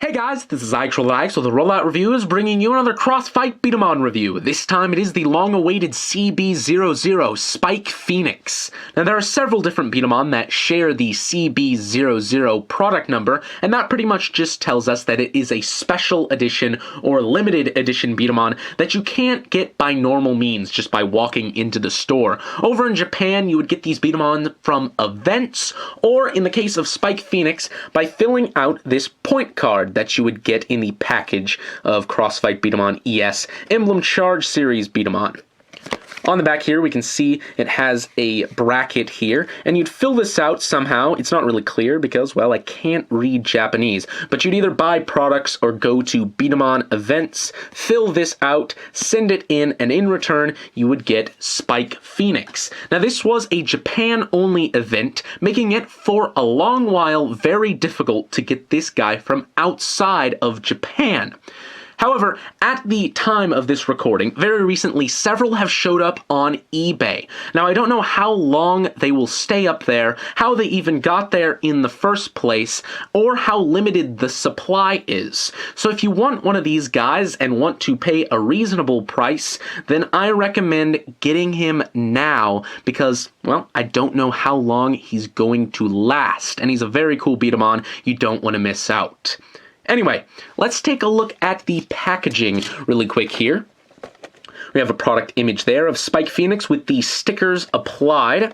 Hey guys, this is iTrollX with the Rollout Reviews, bringing you another Crossfight B-Daman review. This time it is the long-awaited CB-00 Spike Phoenix. Now there are several different B-Daman that share the CB-00 product number, and that pretty much just tells us that it is a special edition or limited edition B-Daman that you can't get by normal means, just by walking into the store. Over in Japan, you would get these B-Daman from events, or in the case of Spike Phoenix, by filling out this point card that you would get in the package of Crossfight B-Daman ES Emblem Charge Series B-Daman. On the back here, we can see it has a bracket here, and you'd fill this out somehow. It's not really clear because, well, I can't read Japanese, but you'd either buy products or go to B-Daman events, fill this out, send it in, and in return, you would get Spike Phoenix. Now, this was a Japan-only event, making it for a long while very difficult to get this guy from outside of Japan. However, at the time of this recording, very recently, several have showed up on eBay. Now, I don't know how long they will stay up there, how they even got there in the first place, or how limited the supply is. So if you want one of these guys and want to pay a reasonable price, then I recommend getting him now because, well, I don't know how long he's going to last. And he's a very cool B-Daman you don't want to miss out. Anyway, let's take a look at the packaging really quick here. We have a product image there of Spike Phoenix with the stickers applied.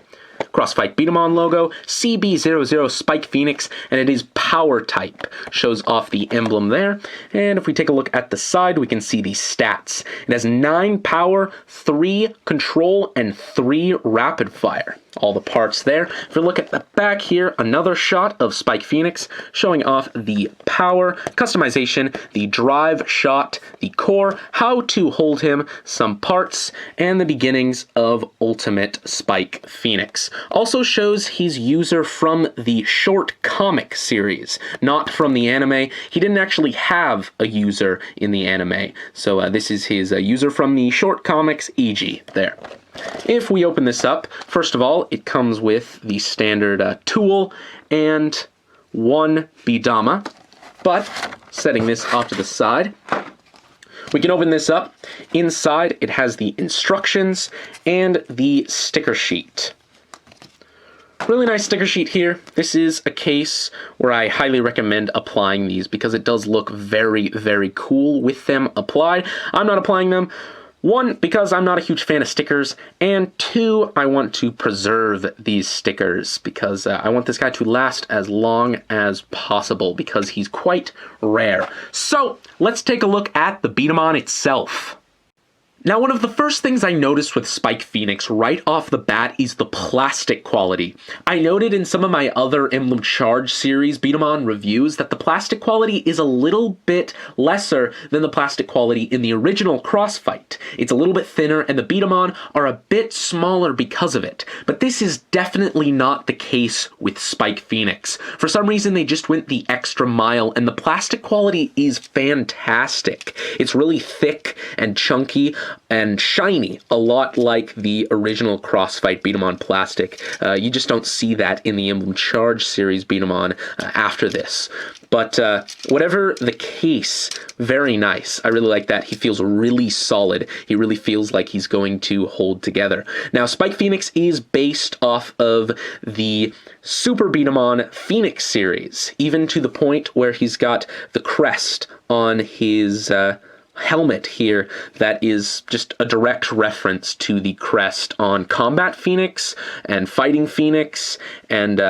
Crossfight B-Daman logo, CB-00 Spike Phoenix, and it is power type. Shows off the emblem there. And if we take a look at the side, we can see the stats. It has 9 power, 3 control, and 3 rapid fire. All the parts there. If we look at the back here, another shot of Spike Phoenix showing off the power, customization, the drive shot, the core, how to hold him, some parts, and the beginnings of Ultimate Spike Phoenix. Also shows he's user from the short comic series, not from the anime. He didn't actually have a user in the anime, so this is his user from the short comics, e.g. there. If we open this up, first of all, it comes with the standard tool and 1 B-Dama, but setting this off to the side, we can open this up. Inside, it has the instructions and the sticker sheet. Really nice sticker sheet here. This is a case where I highly recommend applying these because it does look very, very cool with them applied. I'm not applying them. 1, because I'm not a huge fan of stickers, and 2, I want to preserve these stickers because I want this guy to last as long as possible because he's quite rare. So, let's take a look at the B-Daman itself. Now, one of the first things I noticed with Spike Phoenix right off the bat is the plastic quality. I noted in some of my other Emblem Charge series B-Daman reviews that the plastic quality is a little bit lesser than the plastic quality in the original Crossfight. It's a little bit thinner and the B-Daman are a bit smaller because of it. But this is definitely not the case with Spike Phoenix. For some reason, they just went the extra mile and the plastic quality is fantastic. It's really thick and chunky and shiny, a lot like the original Crossfight B-Daman plastic. You just don't see that in the Emblem Charge series B-Daman after this. But whatever the case, very nice. I really like that. He feels really solid. He really feels like he's going to hold together. Now, Spike Phoenix is based off of the Super B-Daman Phoenix series, even to the point where he's got the crest on his helmet here that is just a direct reference to the crest on Combat Phoenix and Fighting Phoenix and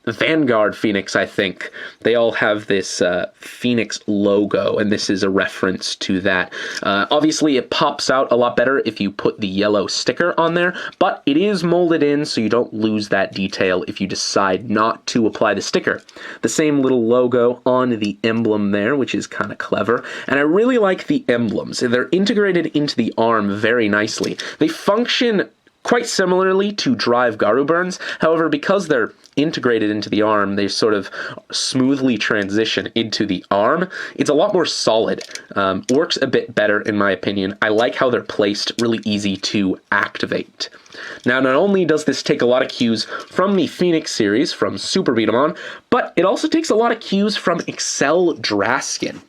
Vanguard Phoenix, I think. They all have this Phoenix logo, and this is a reference to that. Obviously, it pops out a lot better if you put the yellow sticker on there, but it is molded in, so you don't lose that detail if you decide not to apply the sticker. The same little logo on the emblem there, which is kind of clever, and I really like the emblems. They're integrated into the arm very nicely. They function quite similarly to drive Garu burns. However, because they're integrated into the arm, they sort of smoothly transition into the arm. It's a lot more solid. Works a bit better, in my opinion. I like how they're placed, really easy to activate. Now, not only does this take a lot of cues from the Phoenix series, from Super B-Daman, but it also takes a lot of cues from Excel Draskin.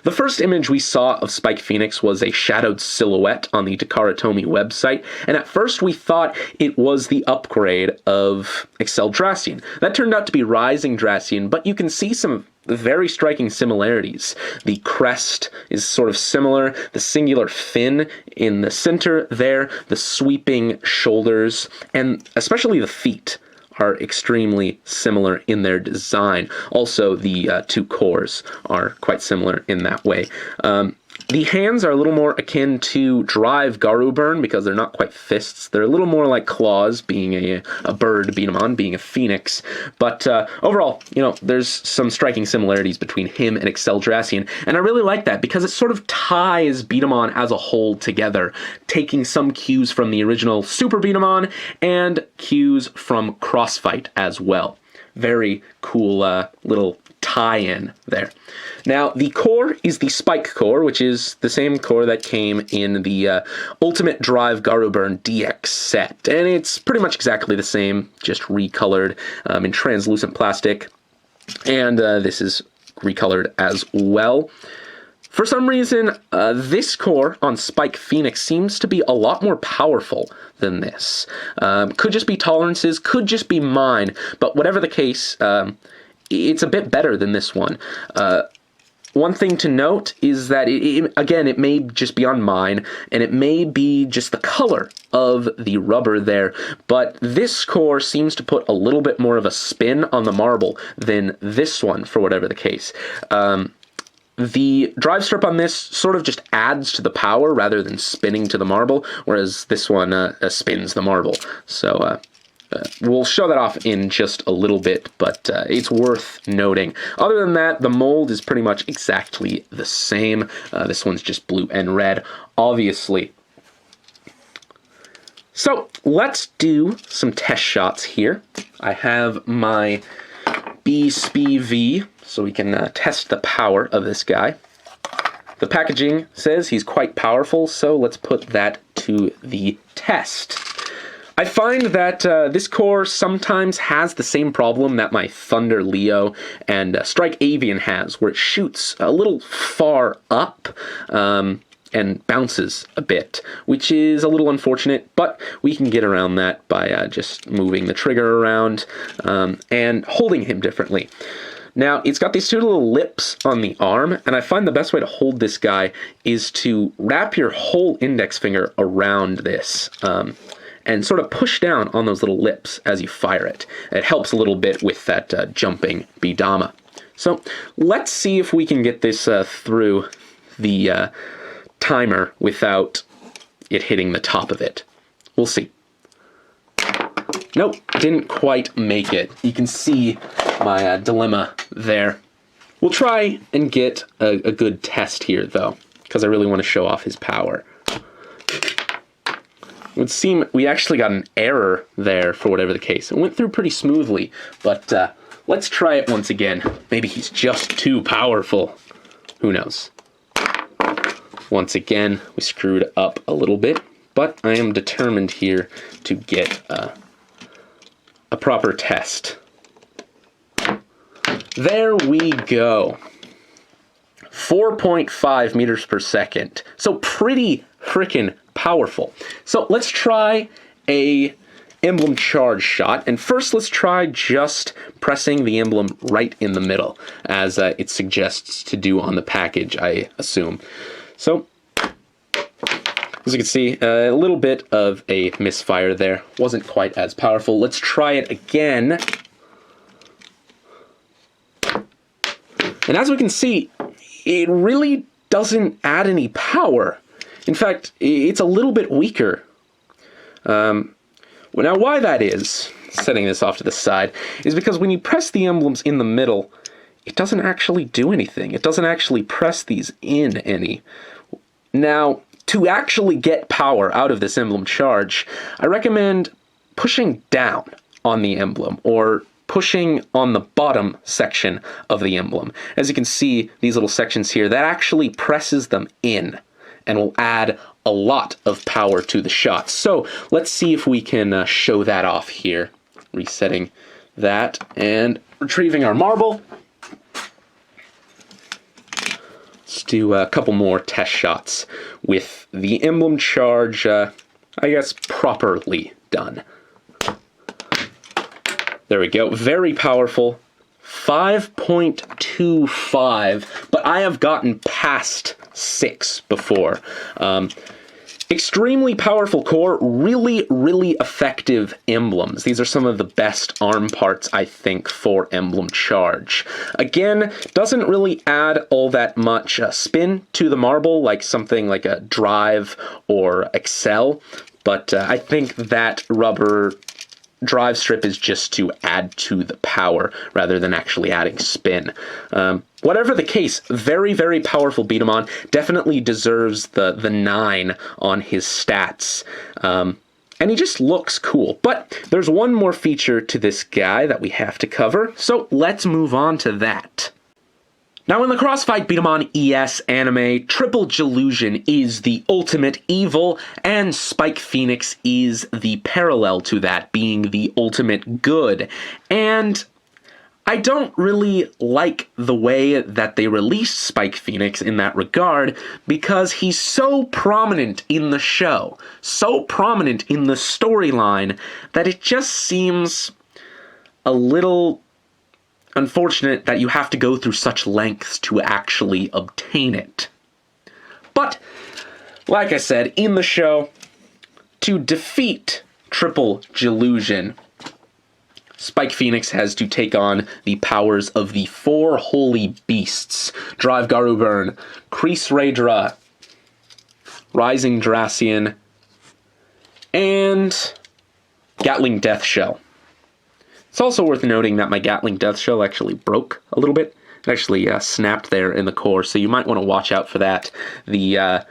The first image we saw of Spike Phoenix was a shadowed silhouette on the Takaratomi website, and at first we thought it was the upgrade of Excel Draskin. That turned out to be Rising Draskin, but you can see some very striking similarities. The crest is sort of similar, the singular fin in the center there, the sweeping shoulders, and especially the feet are extremely similar in their design. Also, the two cores are quite similar in that way. The hands are a little more akin to Drive Garu Burn because they're not quite fists. They're a little more like claws, being a bird B-Daman, being a phoenix. But overall, you know, there's some striking similarities between him and Excel Draskin, and I really like that because it sort of ties B-Daman as a whole together, taking some cues from the original Super B-Daman and cues from Crossfight as well. Very cool little tie-in there. Now, the core is the Spike core, which is the same core that came in the Ultimate Drive Garu Burn DX set. And it's pretty much exactly the same, just recolored in translucent plastic. And this is recolored as well. For some reason, this core on Spike Phoenix seems to be a lot more powerful than this. Could just be tolerances, could just be mine, but whatever the case, it's a bit better than this one. One thing to note is that, again, it may just be on mine, and it may be just the color of the rubber there, but this core seems to put a little bit more of a spin on the marble than this one, for whatever the case. The drive strip on this sort of just adds to the power rather than spinning to the marble, whereas this one spins the marble. So, we'll show that off in just a little bit, but it's worth noting. Other than that, the mold is pretty much exactly the same. This one's just blue and red, obviously. So let's do some test shots here. I have my B-SPV, so we can test the power of this guy. The packaging says he's quite powerful, so let's put that to the test. I find that this core sometimes has the same problem that my Thunder Leo and Strike Avian has, where it shoots a little far up and bounces a bit, which is a little unfortunate, but we can get around that by just moving the trigger around and holding him differently. Now, it's got these two little lips on the arm, and I find the best way to hold this guy is to wrap your whole index finger around this. And sort of push down on those little lips as you fire it. It helps a little bit with that jumping B-Dama. So let's see if we can get this through the timer without it hitting the top of it. We'll see. Nope, didn't quite make it. You can see my dilemma there. We'll try and get a good test here, though, because I really want to show off his power. It would seem we actually got an error there for whatever the case. It went through pretty smoothly, but let's try it once again. Maybe he's just too powerful. Who knows? Once again, we screwed up a little bit, but I am determined here to get a proper test. There we go. 4.5 meters per second. So pretty frickin' powerful. So let's try a emblem charge shot, and first let's try just pressing the emblem right in the middle, as it suggests to do on the package, I assume. So, as you can see, a little bit of a misfire there. Wasn't quite as powerful. Let's try it again. And as we can see, it really doesn't add any power. In fact, it's a little bit weaker. Now, why that is, setting this off to the side, is because when you press the emblems in the middle, it doesn't actually do anything. It doesn't actually press these in any. Now, to actually get power out of this emblem charge, I recommend pushing down on the emblem, or pushing on the bottom section of the emblem. As you can see, these little sections here, that actually presses them in and will add a lot of power to the shots. So let's see if we can show that off here. Resetting that and retrieving our marble. Let's do a couple more test shots with the emblem charge, I guess, properly done. There we go. Very powerful. 5.25, but I have gotten past 6 before. Extremely powerful core, really, really effective emblems. These are some of the best arm parts, I think, for emblem charge. Again, doesn't really add all that much spin to the marble, like something like a drive or excel, but I think that rubber drive strip is just to add to the power rather than actually adding spin. Whatever the case, very, very powerful B-Daman. Definitely deserves the 9 on his stats. And he just looks cool. But there's one more feature to this guy that we have to cover, so let's move on to that. Now, in the Crossfight B-Daman ES anime, Triple Delusion is the ultimate evil, and Spike Phoenix is the parallel to that, being the ultimate good. And I don't really like the way that they released Spike Phoenix in that regard, because he's so prominent in the show, so prominent in the storyline, that it just seems a little unfortunate that you have to go through such lengths to actually obtain it. But, like I said, in the show, to defeat Triple Delusion, Spike Phoenix has to take on the powers of the 4 holy beasts: Drive Garu Burn, Kreese Raydra, Rising Dracian, and Gatling Death Shell. It's also worth noting that my Gatling Death Shell actually broke a little bit. It actually snapped there in the core, so you might want to watch out for that. The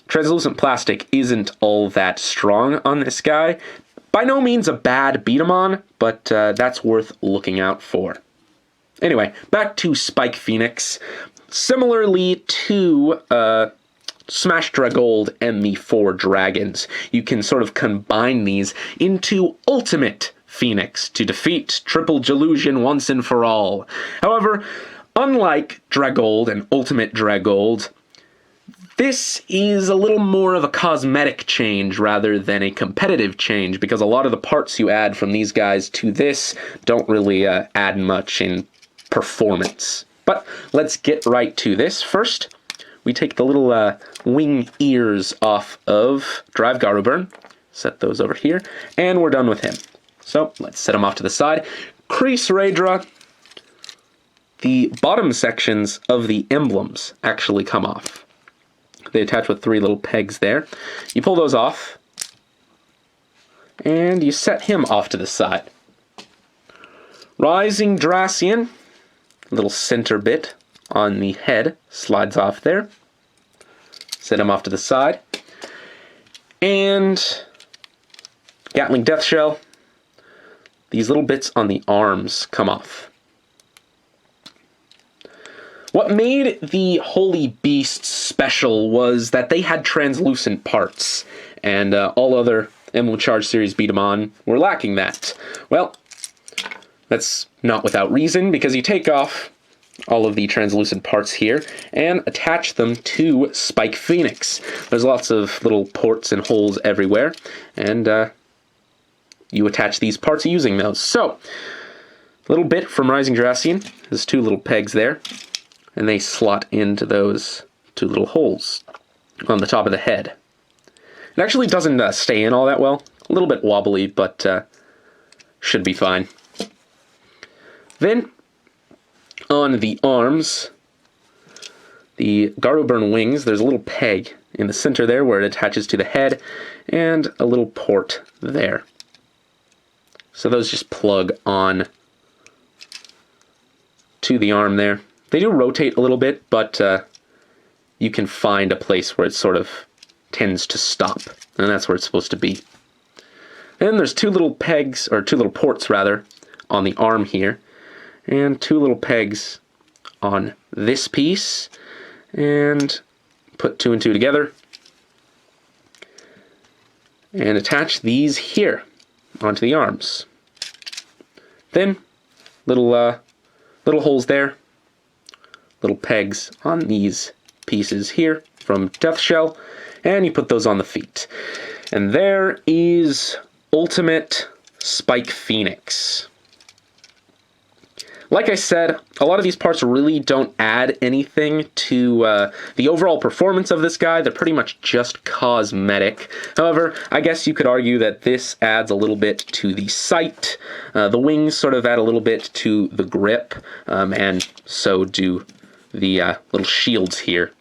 translucent plastic isn't all that strong on this guy. By no means a bad B-Daman, but that's worth looking out for. Anyway, back to Spike Phoenix. Similarly to Smash Dragold and the 4 dragons, you can sort of combine these into Ultimate Phoenix to defeat Triple Delusion once and for all. However, unlike Dragold and Ultimate Dragold, this is a little more of a cosmetic change rather than a competitive change, because a lot of the parts you add from these guys to this don't really add much in performance. But let's get right to this. First, we take the little wing ears off of Drive Garu Burn, set those over here, and we're done with him. So let's set him off to the side. Kreese Raydra, the bottom sections of the emblems actually come off. They attach with 3 little pegs there. You pull those off, and you set him off to the side. Rising Dracian, little center bit on the head slides off there. Set him off to the side. And Gatling Death Shell, these little bits on the arms come off. What made the Holy Beasts special was that they had translucent parts, and all other Emblem Charge Series B-Daman were lacking that. Well, that's not without reason, because you take off all of the translucent parts here and attach them to Spike Phoenix. There's lots of little ports and holes everywhere, and you attach these parts using those. So, a little bit from Rising Dracian. There's 2 little pegs there, and they slot into those 2 little holes on the top of the head. It actually doesn't stay in all that well. A little bit wobbly, but should be fine. Then, on the arms, the Garu Burn wings, there's a little peg in the center there where it attaches to the head, and a little port there. So those just plug on to the arm there. They do rotate a little bit, but you can find a place where it sort of tends to stop, and that's where it's supposed to be. Then there's two little pegs, or two little ports rather, on the arm here, and two little pegs on this piece, and put two and two together, and attach these here onto the arms. Then little holes there, little pegs on these pieces here from Death Shell, and you put those on the feet. And there is Ultimate Spike Phoenix. Like I said, a lot of these parts really don't add anything to the overall performance of this guy. They're pretty much just cosmetic. However, I guess you could argue that this adds a little bit to the sight. The wings sort of add a little bit to the grip, and so do the little shields here.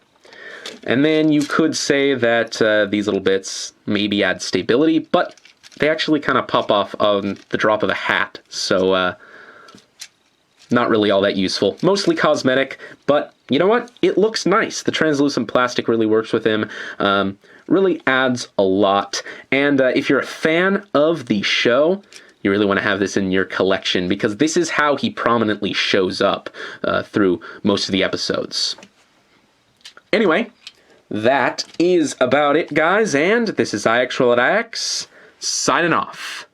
And then you could say that these little bits maybe add stability, but they actually kind of pop off on the drop of a hat, so not really all that useful. Mostly cosmetic, but you know what? It looks nice. The translucent plastic really works with him. Really adds a lot. And if you're a fan of the show, you really want to have this in your collection, because this is how he prominently shows up through most of the episodes. Anyway, that is about it, guys, and this is IXRoll@IX, signing off.